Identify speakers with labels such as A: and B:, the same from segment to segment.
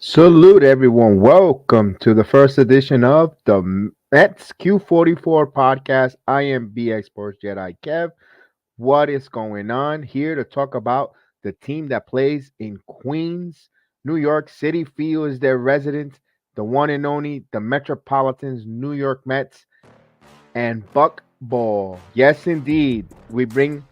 A: Salute everyone. Welcome to the first edition of the Mets Q44 podcast. I am BX Sports Jedi Kev. What is going on? Here to talk about the team that plays in Queens, New York City. Field is their residence, the one and only, the Metropolitans New York Mets, and Buck Ball. Yes, indeed. We bring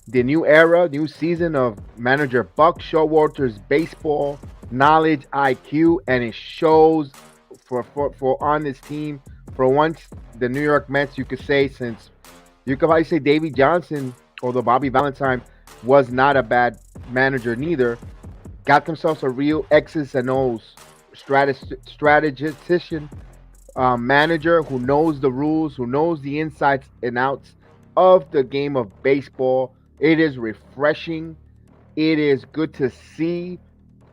A: the new era, new season of manager Buck Showalter's baseball knowledge, IQ, and it shows for on this team. For once, the New York Mets, you could say, since you could probably say Davey Johnson, although Bobby Valentine was not a bad manager neither, got themselves a real X's and O's strategistician manager who knows the rules, who knows the insides and outs of the game of baseball. It is refreshing. It is good to see.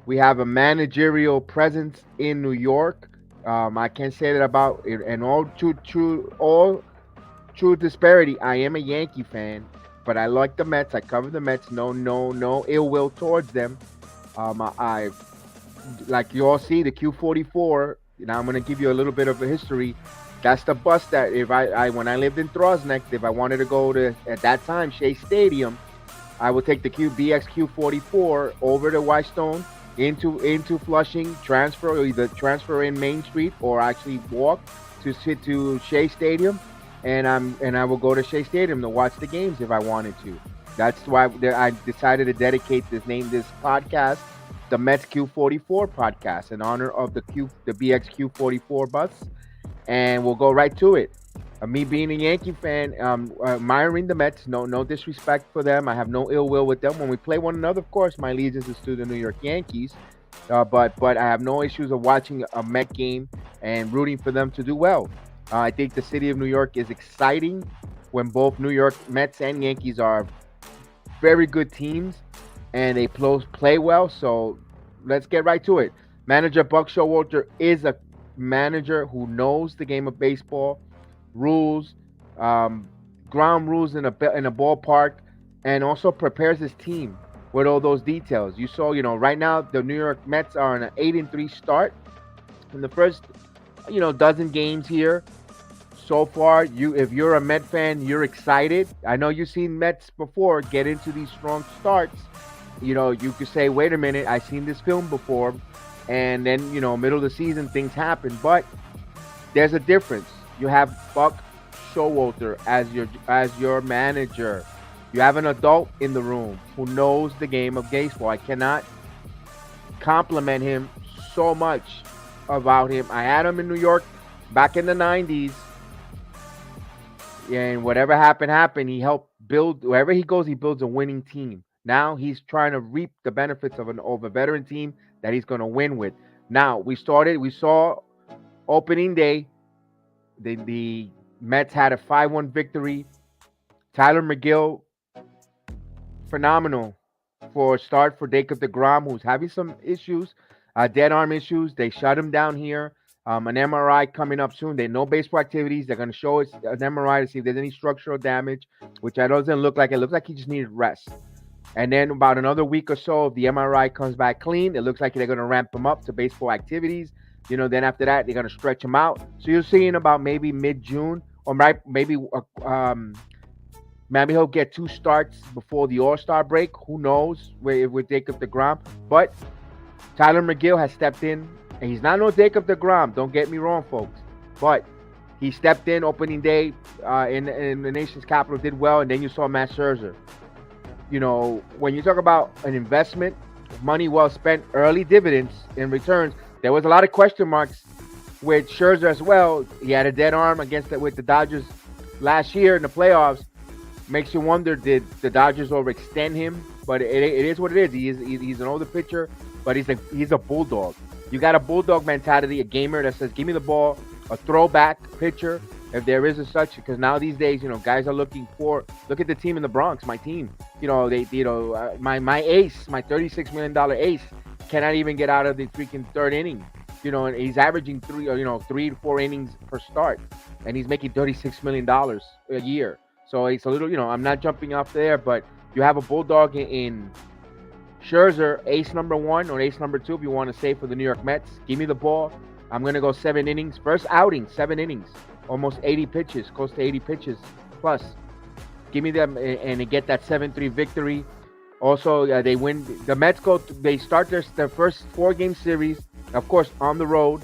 A: We have a managerial presence in New York. I can't say that about it. And all true disparity. I am a Yankee fan, but I like the Mets. I cover the Mets. No ill will towards them. I like you all see the Q44. Now I'm gonna give you a little bit of a history. That's the bus that if I when I lived in Throsneck, if I wanted to go to at that time Shea Stadium, I would take the Q44 over to Whitestone into Flushing, transfer either transfer in Main Street or actually walk to Shea Stadium, and I will go to Shea Stadium to watch the games if I wanted to. That's why I decided to dedicate this podcast, the Mets Q44 podcast, in honor of the BX Q44 bus, and we'll go right to it. Me being a Yankee fan, admiring the Mets, no disrespect for them. I have no ill will with them. When we play one another, of course, my allegiance is to the New York Yankees. But I have no issues of watching a Met game and rooting for them to do well. I think the city of New York is exciting when both New York Mets and Yankees are very good teams and they play well. So let's get right to it. Manager Buck Showalter is a manager who knows the game of baseball, rules, ground rules in a ballpark, and also prepares his team with all those details. You saw, right now the New York Mets are on an 8-3 start in the first, dozen games here. So far, if you're a Met fan, you're excited. I know you've seen Mets before get into these strong starts. You could say, wait a minute, I've seen this film before, and then middle of the season things happen. But there's a difference. You have Buck Showalter as your manager. You have an adult in the room who knows the game of baseball. I cannot compliment him so much about him. I had him in New York back in the 90s. And whatever happened. He helped build, wherever he goes, he builds a winning team. Now he's trying to reap the benefits of a veteran team that he's going to win with. Now, we saw opening day, the Mets had a 5-1 victory. Tyler McGill, phenomenal for a start for Jacob deGrom, who's having some issues, dead arm issues. They shut him down here. An MRI coming up soon. They know baseball activities. They're going to show us an MRI to see if there's any structural damage, which doesn't look like. It looks like he just needed rest. And then about another week or so, if the MRI comes back clean, it looks like they're going to ramp him up to baseball activities. Then after that, they're going to stretch him out. So you're seeing about maybe mid-June, or maybe he'll get 2 starts before the All-Star break. Who knows with Jacob deGrom. But Tyler McGill has stepped in. And he's not no Jacob deGrom. Don't get me wrong, folks. But he stepped in opening day in the nation's capital, did well. And then you saw Matt Scherzer. When you talk about an investment, money well spent, early dividends in returns, there was a lot of question marks with Scherzer as well. He had a dead arm with the Dodgers last year in the playoffs. Makes you wonder, did the Dodgers overextend him? But it is what it is. He's an older pitcher, but he's a bulldog. You got a bulldog mentality, a gamer that says, give me the ball, a throwback pitcher, if there is a such, because now these days, guys are look at the team in the Bronx, my team. My ace, my $36 million ace cannot even get out of the freaking third inning. And he's averaging 3 to 4 innings per start, and he's making $36 million a year. So it's a little, I'm not jumping off there, but you have a bulldog in Scherzer, ace number one or ace number two, if you want to say for the New York Mets. Give me the ball. I'm going to go 7 innings. First outing, 7 innings. Almost 80 pitches, close to 80 pitches plus. Give me them and they get that 7-3 victory. Also, they win. The Mets they start their first 4-game series, of course, on the road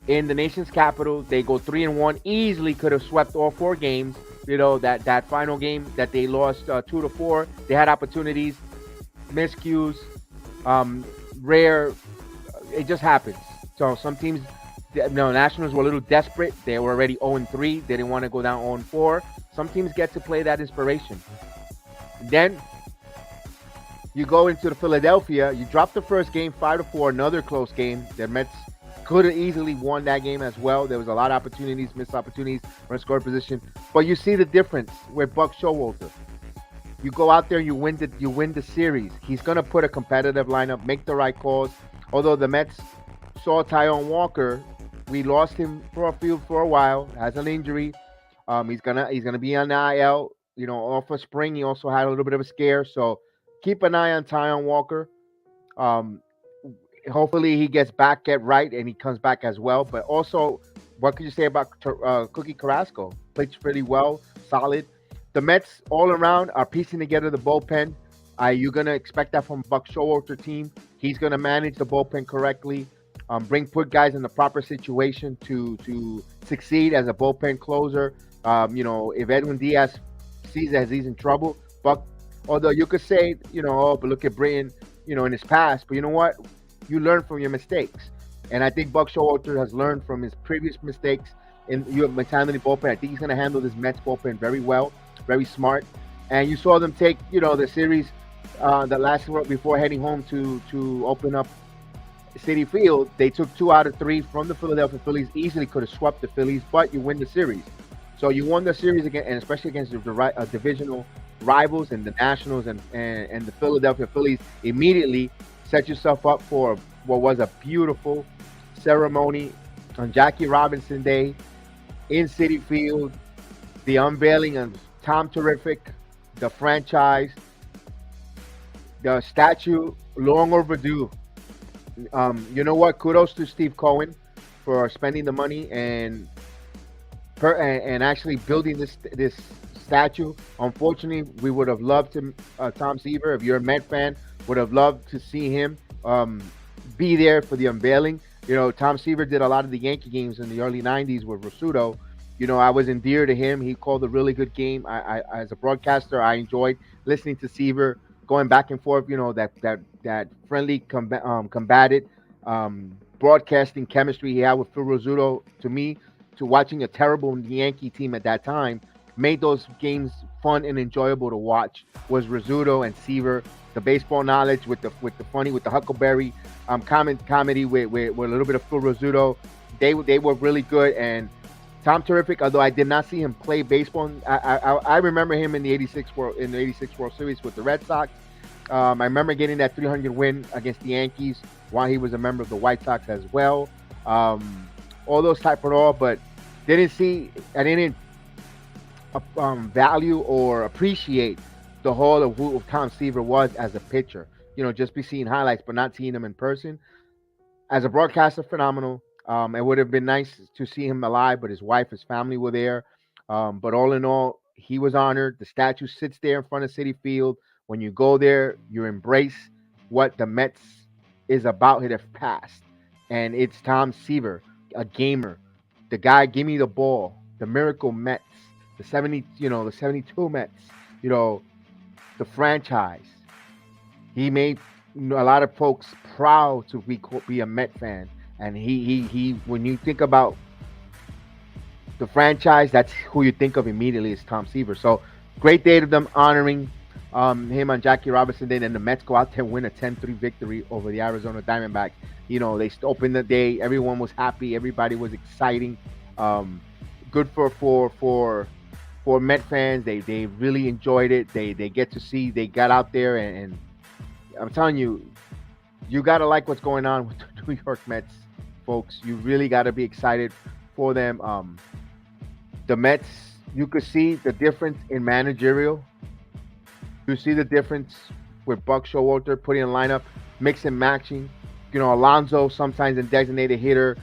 A: in the nation's capital. They go 3-1. Easily could have swept all 4 games. You know, that final game that they lost 2-4. They had opportunities, miscues, rare. It just happens. So some teams, Nationals were a little desperate. They were already 0-3. They didn't want to go down 0-4. Some teams get to play that inspiration. Then you go into the Philadelphia. You drop the first game 5-4. Another close game. The Mets could have easily won that game as well. There was a lot of opportunities, missed opportunities, run score position. But you see the difference with Buck Showalter. You go out there, you win the series. He's gonna put a competitive lineup, make the right calls. Although the Mets saw Taijuan Walker, we lost him for a while. Has an injury. He's gonna be on the IL. You know, off of spring. He also had a little bit of a scare. So keep an eye on Taijuan Walker. Um, Hopefully he gets back, get right, and he comes back as well. But also, what could you say about Cookie Carrasco? Played pretty well, solid. The Mets all around are piecing together the bullpen. You're gonna expect that from Buck Showalter team. He's gonna manage the bullpen correctly, put guys in the proper situation to succeed as a bullpen closer. If Edwin Diaz sees that he's in trouble, Buck. Although you could say, but look at Britton, in his past. But you know what? You learn from your mistakes. And I think Buck Showalter has learned from his previous mistakes in your time in the bullpen. I think he's going to handle this Mets bullpen very well, very smart. And you saw them take, the series that last before heading home to open up Citi Field. They took 2 out of 3 from the Philadelphia Phillies. Easily could have swept the Phillies, but you win the series. So you won the series again, and especially against the divisional rivals and the Nationals and the Philadelphia Phillies. Immediately set yourself up for what was a beautiful ceremony on Jackie Robinson Day in Citi Field, the unveiling of Tom Terrific, the franchise, the statue, long overdue. You know what? Kudos to Steve Cohen for spending the money and actually building this statue. Unfortunately, we would have loved to Tom Seaver, if you're a Met fan, would have loved to see him be there for the unveiling. Tom Seaver did a lot of the Yankee games in the early 90s with Rizzuto. I was endeared to him. He called a really good game. I as a broadcaster, I enjoyed listening to Seaver going back and forth. That friendly, combated broadcasting chemistry he had with Phil Rizzuto. To me, to watching a terrible Yankee team at that time, made those games fun and enjoyable to watch. Was Rizzuto and Seaver. The baseball knowledge with the funny, with the Huckleberry comedy with a little bit of Phil Rizzuto. They were really good. And Tom Terrific, although I did not see him play baseball, I remember him in the '86 World Series with the Red Sox. I remember getting that 300 win against the Yankees while he was a member of the White Sox as well. All those type of all, but I didn't value or appreciate the whole of who Tom Seaver was as a pitcher. Just be seeing highlights, but not seeing him in person. As a broadcaster, phenomenal. It would have been nice to see him alive, but his wife, his family were there. But all in all, he was honored. The statue sits there in front of Citi Field. When you go there, you embrace what the Mets is about in their past. And it's Tom Seaver, a gamer. The guy, give me the ball. The miracle Mets. The 72 Mets. The franchise. He made a lot of folks proud to be a Met fan. And he when you think about the franchise, that's who you think of immediately is Tom Seaver. So great day to them honoring him on Jackie Robinson Day. And the Mets go out there and win a 10-3 victory over the Arizona Diamondbacks. They opened the day. Everyone was happy. Everybody was exciting. Good for Met fans. They really enjoyed it. They get to see. They got out there and I'm telling you, you gotta like what's going on with the New York Mets, folks. You really gotta be excited for them. The Mets, you could see the difference in managerial. You see the difference with Buck Showalter putting in lineup, mix and matching. Alonso sometimes a designated hitter.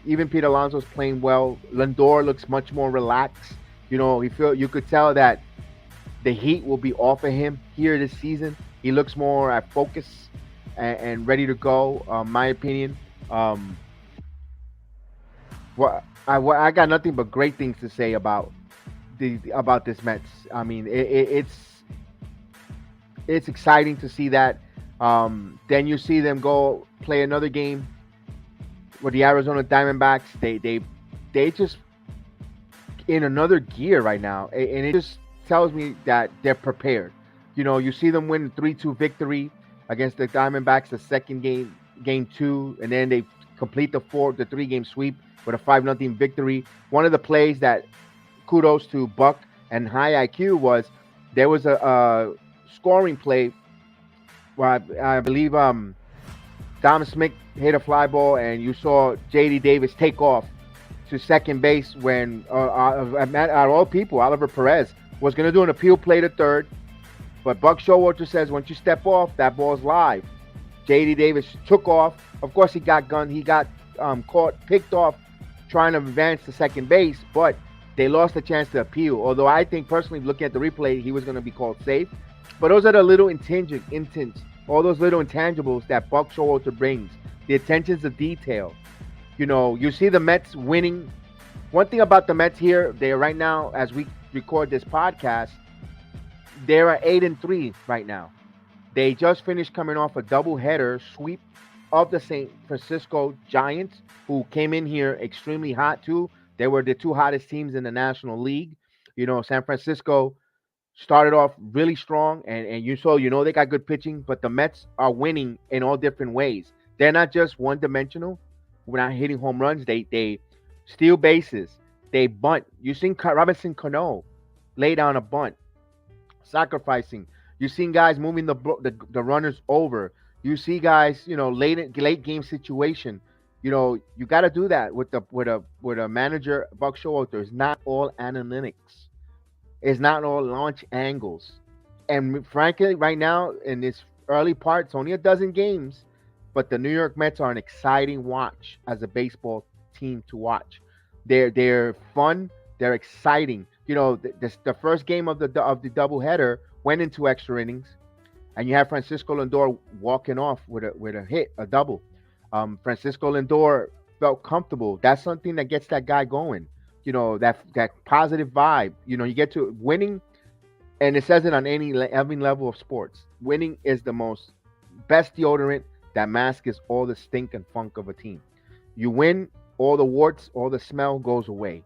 A: Even Pete Alonso's playing well. Lindor looks much more relaxed. You could tell that the heat will be off of him here this season. He looks more at focus and ready to go. My opinion. Um, I got nothing but great things to say about this Mets. I mean, it's exciting to see that. Then you see them go play another game with the Arizona Diamondbacks. They just in another gear right now, and it just tells me that they're prepared. You see them win 3-2 victory against the Diamondbacks the second game, game two, and then they complete the 3-game sweep with a 5-0 victory. One of the plays that kudos to Buck and high IQ was there was a scoring play where I believe Dom Smith hit a fly ball, and you saw JD Davis take off to second base when at all people, Oliver Perez was going to do an appeal play to third, but Buck Showalter says once you step off, that ball's live. JD Davis took off. Of course, he got gunned. He got caught, picked off, trying to advance to second base, but they lost the chance to appeal. Although I think personally, looking at the replay, he was going to be called safe. But those are the little all those little intangibles that Buck Showalter brings. The attention to detail. You see the Mets winning. One thing about the Mets here, they are right now, as we record this podcast, they're at 8-3 right now. They just finished coming off a doubleheader sweep of the San Francisco Giants, who came in here extremely hot too. They were the two hottest teams in the National League. San Francisco started off really strong, and they got good pitching, but the Mets are winning in all different ways. They're not just one-dimensional. We're not hitting home runs. They steal bases. They bunt. You seen Robinson Cano lay down a bunt, sacrificing. You seen guys moving the runners over. You see guys, late game situation. You got to do that with a manager. Buck Showalter is not all analytics. It's not all launch angles. And frankly, right now in this early part, it's only a dozen games, but the New York Mets are an exciting watch as a baseball team to watch. They're fun. They're exciting. The first game of the doubleheader went into extra innings, and you have Francisco Lindor walking off with a hit, a double. Francisco Lindor felt comfortable. That's something that gets that guy going. That positive vibe. You get to winning, and it says it on every level of sports. Winning is the best deodorant that masks all the stink and funk of a team. You win, all the warts, all the smell goes away,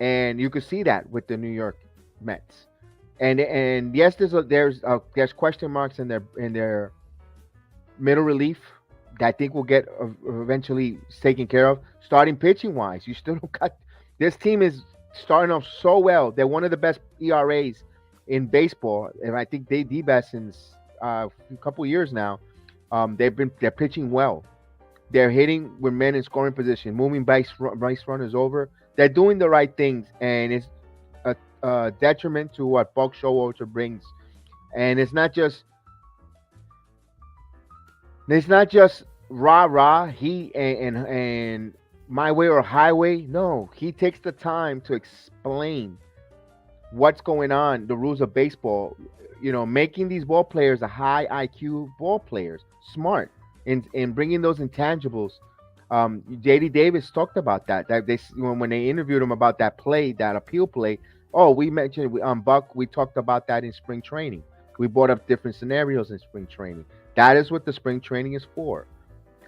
A: and you can see that with the New York Mets. And yes, there's question marks in their middle relief that I think will get eventually taken care of. Starting pitching wise, you still don't got. This team is starting off so well. They're one of the best ERAs in baseball, and I think they're the best since a couple years now. They're pitching well. They're hitting with men in scoring position, moving base runners over. They're doing the right things, and it's a detriment to what Buck Showalter brings. And it's not just rah rah. He and my way or highway. No, he takes the time to explain what's going on, the rules of baseball. Making these ball players a high IQ ball players, smart, in bringing those intangibles. JD Davis talked about that. That when they interviewed him about that play, that appeal play. Oh, we mentioned Buck. We talked about that in spring training. We brought up different scenarios in spring training. That is what the spring training is for.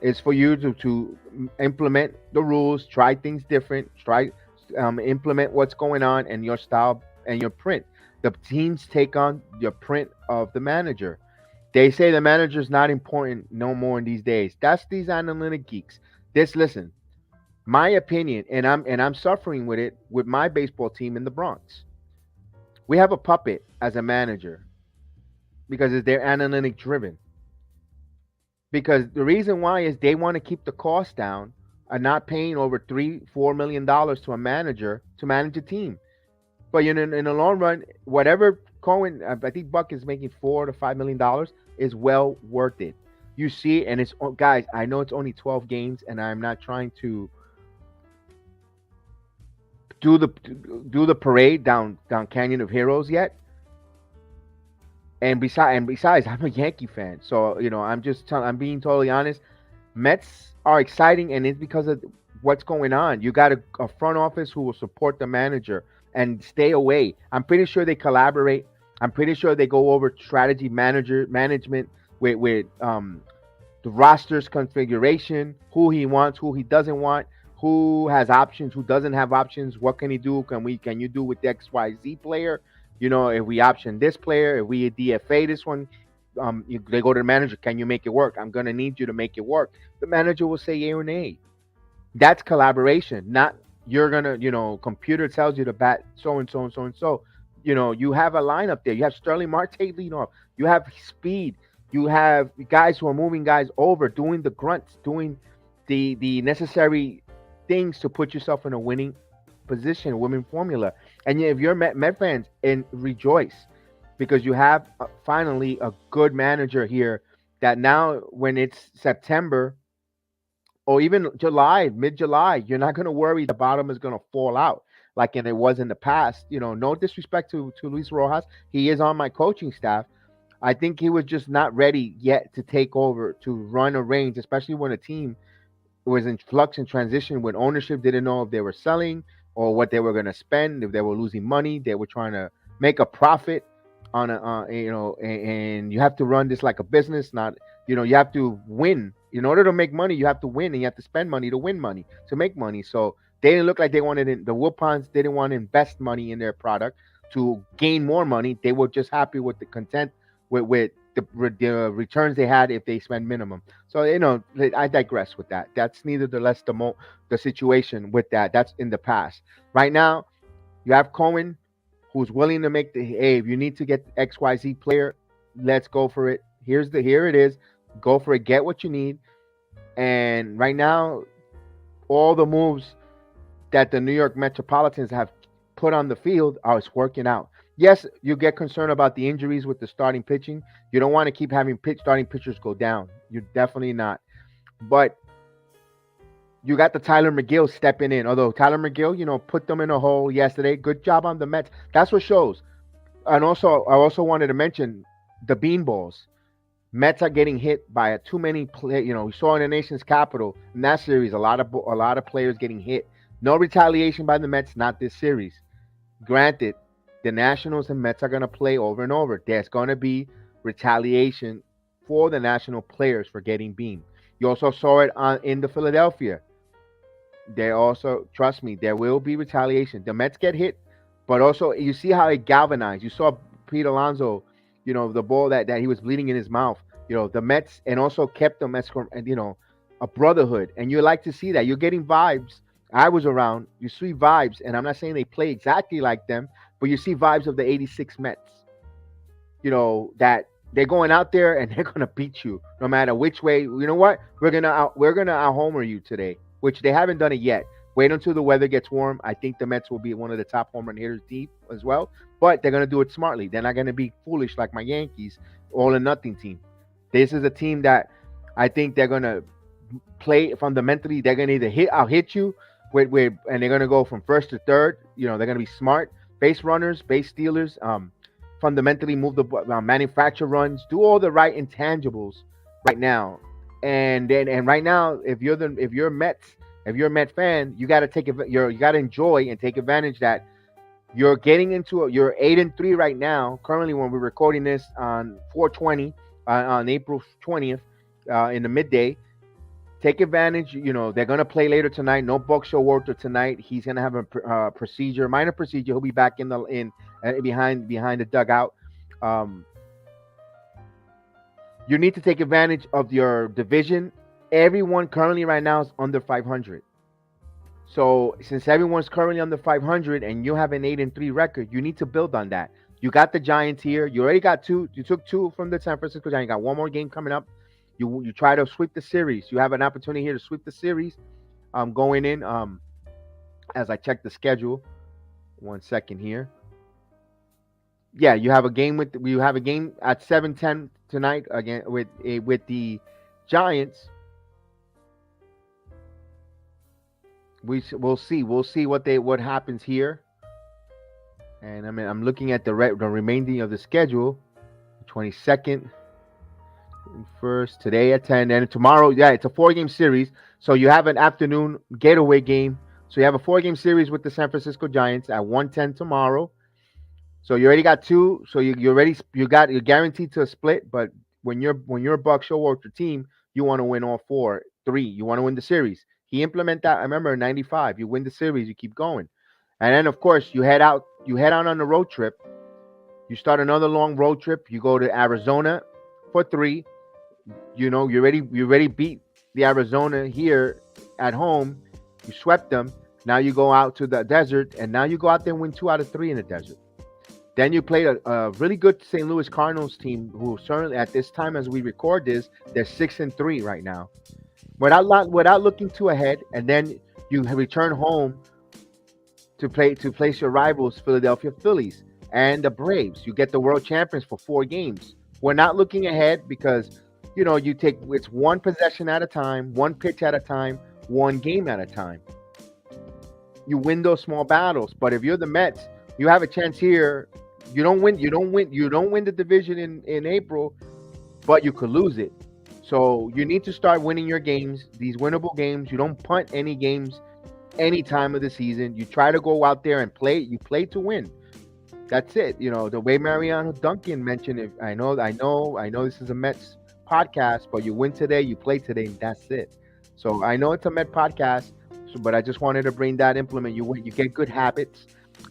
A: It's for you to implement the rules, try things different, implement what's going on and your style and your print. The teams take on your print of the manager. They say the manager's not important no more in these days. That's these analytic geeks. Listen, my opinion, and I'm suffering with it with my baseball team in the Bronx. We have a puppet as a manager because they're analytic driven. Because the reason why is they want to keep the cost down and not paying over $3-4 million to a manager to manage a team. But in the long run, whatever Cohen, I think Buck is making $4 to $5 million, is well worth it. You see, and it's guys. I know it's only 12 games, and I'm not trying to do the do the parade down Canyon of Heroes yet. And besides, I'm a Yankee fan, so I'm being totally honest. Mets are exciting, and it's because of what's going on. You got a front office who will support the manager and stay away. I'm pretty sure they collaborate. I'm pretty sure they go over strategy management with the roster's configuration, who he wants, who he doesn't want, who has options, who doesn't have options, what can he do? Can you do with the XYZ player? If we option this player, if we DFA this one, they go to the manager. Can you make it work? I'm gonna need you to make it work. The manager will say yay or nay. That's collaboration, not you're gonna, computer tells you to bat so and so and so and so. You have a lineup there. You have Sterling Marte leading off. You have speed. You have guys who are moving guys over, doing the grunts, doing the necessary things to put yourself in a winning position, winning formula. And if you're Met fans, and rejoice because you have finally a good manager here that now when it's September or even July, mid-July, you're not going to worry the bottom is going to fall out like it was in the past. No disrespect to Luis Rojas. He is on my coaching staff. I think he was just not ready yet to take over, to run a range, especially when a team was in flux and transition when ownership didn't know if they were selling or what they were going to spend, if they were losing money. They were trying to make a profit on and you have to run this like a business, not, you have to win. In order to make money, you have to win, and you have to spend money to win money, to make money. So they didn't look like they wanted the Wilpons didn't want to invest money in their product to gain more money. They were just happy with the content with the returns they had if they spend minimum. So I digress with that. That's neither the less the situation with that. That's in the past. Right now, you have Cohen, who's willing to make if you need to get XYZ player, let's go for it. Here it is. Go for it. Get what you need. And right now, all the moves that the New York Metropolitans have put on the field are working out. Yes, you get concerned about the injuries with the starting pitching. You don't want to keep having starting pitchers go down. You're definitely not. But you got the Tyler McGill stepping in. Although Tyler McGill, put them in a hole yesterday. Good job on the Mets. That's what shows. And also, I also wanted to mention the beanballs. Mets are getting hit by too many play. We saw in the nation's capital in that series a lot of players getting hit. No retaliation by the Mets, not this series. Granted, the Nationals and Mets are going to play over and over. There's going to be retaliation for the national players for getting beamed. You also saw it in the Philadelphia. They also, trust me, there will be retaliation. The Mets get hit, but also you see how it galvanized. You saw Pete Alonso, the ball that he was bleeding in his mouth. The Mets, and also kept them as a brotherhood. And you like to see that. You're getting vibes. I was around. You see vibes, and I'm not saying they play exactly like them, but you see vibes of the '86 Mets. That they're going out there and they're gonna beat you no matter which way. You know what? We're gonna out homer you today, which they haven't done it yet. Wait until the weather gets warm. I think the Mets will be one of the top home run hitters deep as well, but they're gonna do it smartly. They're not gonna be foolish like my Yankees, all or nothing team. This is a team that I think they're gonna play fundamentally. They're gonna either I'll hit you and they're gonna go from first to third. They're gonna be smart base runners, base stealers. Fundamentally move the manufacture runs, do all the right intangibles right now. And right now, if you're a Met fan, you got to you got to enjoy and take advantage that you're getting into you're 8-3 right now. Currently, when we're recording this on 4/20 on April 20th in the midday. Take advantage. They're gonna play later tonight. No Buck Showalter tonight. He's gonna have a minor procedure. He'll be back behind the dugout. You need to take advantage of your division. Everyone currently right now is under 500. So since everyone's currently under 500 and you have an 8-3 record, you need to build on that. You got the Giants here. You already got two. You took two from the San Francisco Giants. You got one more game coming up. You try to sweep the series. You have an opportunity here to sweep the series. Going in. As I check the schedule, 1 second here. Yeah, you have a game with we have a game at 7:10 tonight again with the Giants. We'll see what happens here. And I mean, I'm looking at the remaining of the schedule. 22nd, first today at 10, and tomorrow. Yeah, it's a four-game series. So you have an afternoon getaway game. So you have a four-game series with the San Francisco Giants at 1:10 tomorrow. So you already got two. So you're guaranteed to split. But when you're Buck Show or your team, you want to win all four, three. You want to win the series. He implement that. I remember in '95, you win the series, you keep going, and then of course you head out. You head out on the road trip. You start another long road trip. You go to Arizona for three. You know you already beat the Arizona here at home. You swept them. Now you go out to the desert, and now you go out there and win two out of three in the desert. Then you played a really good St. Louis Cardinals team, who certainly at this time as we record this, they're 6-3 right now, without looking too ahead. And then you return home to place your rivals, Philadelphia Phillies and the Braves. You get the world champions for four games. We're not looking ahead because you take it's one possession at a time, one pitch at a time, one game at a time. You win those small battles. But if you're the Mets, you have a chance here. You don't win the division in April, but you could lose it. So you need to start winning your games, these winnable games. You don't punt any games any time of the season. You try to go out there and play. You play to win. That's it. The way Mariano Duncan mentioned it. I know this is a Mets podcast, but you win today, you play today, and that's it. So I know it's a Met podcast, but I just wanted to bring that implement. You win, you get good habits.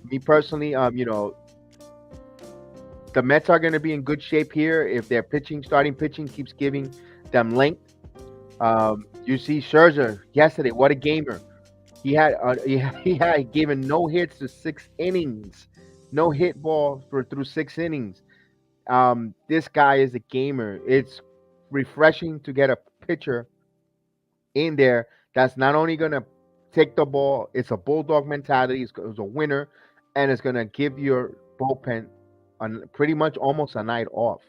A: Me personally, the Mets are going to be in good shape here if their starting pitching keeps giving them length. You see Scherzer yesterday, what a gamer. He had given no hits to 6 innings, no hit ball through 6 innings. This guy is a gamer. It's refreshing to get a pitcher in there that's not only going to take the ball, it's a bulldog mentality, it's a winner, and it's going to give your bullpen pretty much almost a night off.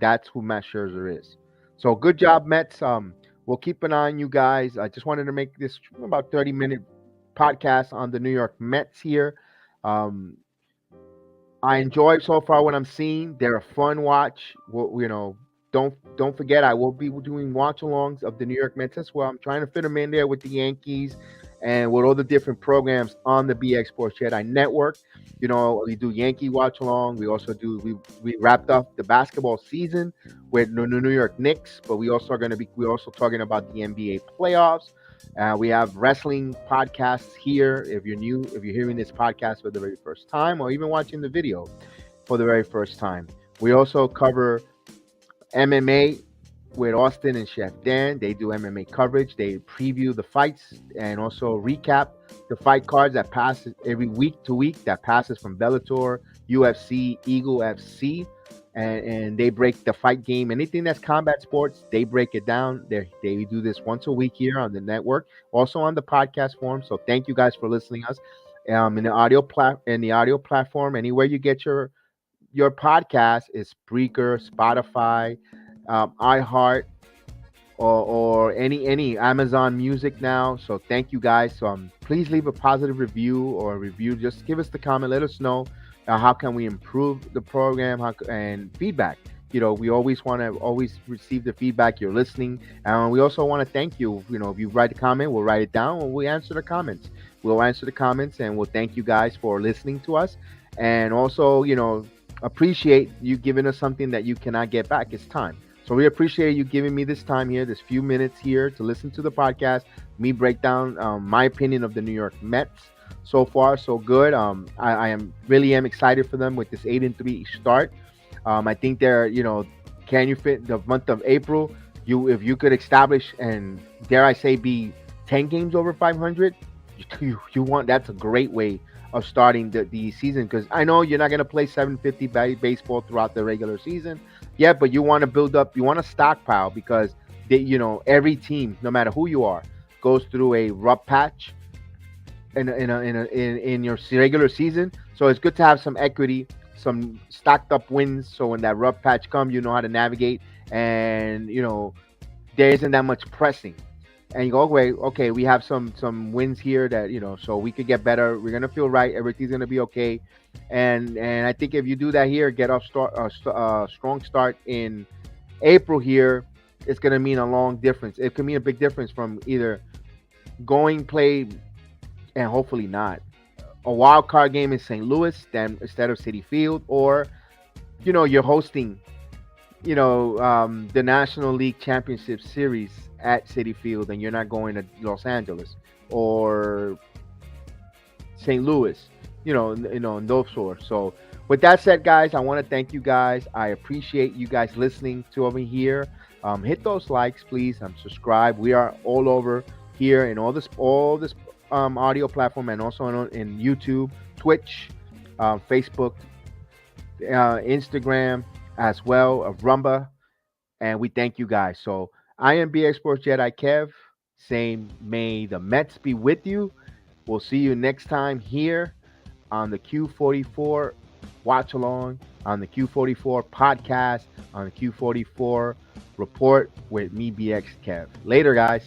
A: That's who Matt Scherzer is. So good job, Mets. We'll keep an eye on you guys. I just wanted to make this about 30-minute podcast on the New York Mets here. Um, I enjoy so far what I'm seeing. They're a fun watch. Don't forget I will be doing watch-alongs of the New York Mets as well. I'm trying to fit them in there with the Yankees and with all the different programs on the BX Sports JEDI network. We do Yankee watch-along. We also do we wrapped up the basketball season with the New York Knicks, but we're also talking about the NBA playoffs. We have wrestling podcasts here. If you're hearing this podcast for the very first time, or even watching the video for the very first time, we also cover MMA with Austin and Chef Dan. They do MMA coverage. They preview the fights and also recap the fight cards that passes every week to week, that passes from Bellator, UFC, Eagle FC, and they break the fight game. Anything that's combat sports, they break it down. They do this once a week here on the network, also on the podcast form. So thank you guys for listening to us in the audio platform. Anywhere you get your podcast is Spreaker, Spotify, iHeart, or any Amazon Music now. So thank you guys. Please leave a positive review or a review. Just give us the comment. Let us know how can we improve the program, and feedback. We always want to receive the feedback. You're listening, and we also want to thank you. If you write a comment, we'll write it down, and we answer the comments. We'll answer the comments, and we'll thank you guys for listening to us, and also appreciate you giving us something that you cannot get back. It's time. So we appreciate you giving me this time here, this few minutes here to listen to the podcast, me break down my opinion of the New York Mets. So far, so good. I really am excited for them with this 8-3 start. I think they're, can you fit the month of April? If you could establish and dare I say be 10 games over 500, that's a great way of starting the season, because I know you're not going to play 750 baseball throughout the regular season. Yeah, but you want to build up, you want to stockpile, because every team, no matter who you are, goes through a rough patch in your regular season. So it's good to have some equity, some stacked up wins. So when that rough patch comes, you know how to navigate, and there isn't that much pressing. And you go, okay, we have some wins here that so we could get better. We're gonna feel right. Everything's gonna be okay. And I think if you do that here, get off strong start in April here, it's gonna mean a long difference. It could mean a big difference from either going play and hopefully not a wild card game in St. Louis then instead of Citi Field, or you're hosting the National League Championship Series at Citi Field, and you're not going to Los Angeles or St. Louis, in those sorts. So, with that said, guys, I want to thank you guys. I appreciate you guys listening to me here. Hit those likes, please. Subscribe. We are all over here in all this audio platform, and also in YouTube, Twitch, Facebook, Instagram as well, of Rumba. And we thank you guys. So I am BX Sports Jedi Kev, saying may the Mets be with you. We'll see you next time here on the Q44 watch along, on the Q44 podcast, on the Q44 report with me, BX Kev. Later, guys.